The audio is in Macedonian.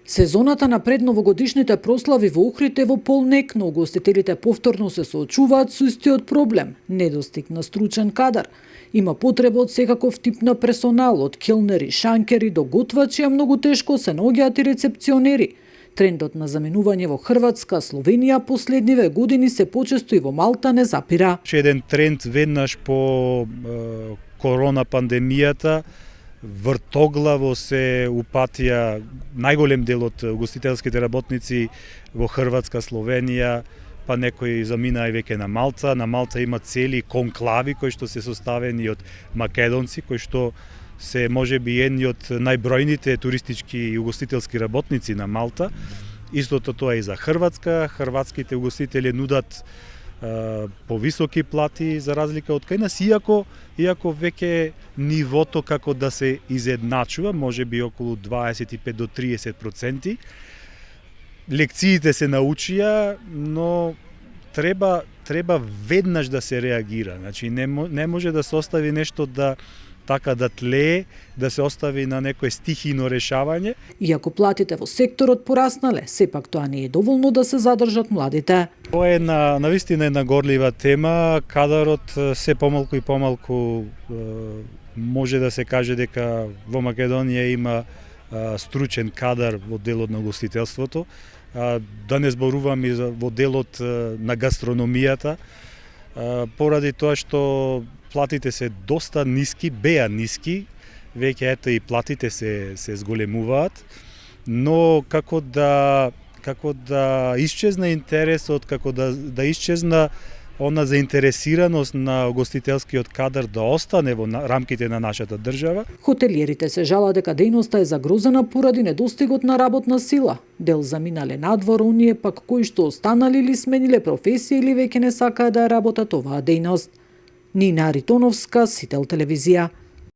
Сезоната на предновогодишните прослави во Охрид е во полнек, но угостителите повторно се соочуваат со истиот проблем – недостиг на стручен кадар. Има потреба од секаков тип на персонал, од келнери, шанкери до готвачи, а многу тешко се наоѓаат и рецепционери. Трендот на заменување во Хрватска, Словенија последниве години се почесто и во Малта не запира. Еден тренд веднаш по корона пандемијата вртоглаво се упатија најголем дел од угостителските работници во Хрватска, Словенија, па некои заминаа и веќе на Малта. На Малта има цели конклави кои што се составени од македонци, кои што се можеби едни од најбројните туристички и угостителски работници на Малта. Истото тоа и за Хрватска. Хрватските угостители нудат повисоки плати за разлика од кај нас, иако веќе нивото како да се изедначува, можеби околу 25 до 30%. Лекциите се научија, но треба веднаш да се реагира. Значи не може да се остави нешто да тлее, да се остави на некое стихино решавање. Иако платите во секторот пораснале, сепак тоа не е доволно да се задржат младите. Тоа е навистина една горлива тема. Кадарот се помалку и помалку може да се каже дека во Македонија има стручен кадар во делот на угостителството. Да не зборувам и во делот на гастрономијата, поради тоа што платите се доста ниски, беа ниски, веќе ето и платите се зголемуваат, но како да исчезна интересот, како да исчезна она заинтересираност на угостителскиот кадар да остане во рамките на нашата држава. Хотелиерите се жалат дека дејноста е загрозена поради недостигот на работна сила. Дел заминале надвор, оние пак кои што останали или смениле професија или веќе не сакаат да работат оваа дејност. Нина Аритоновска, Сител телевизија.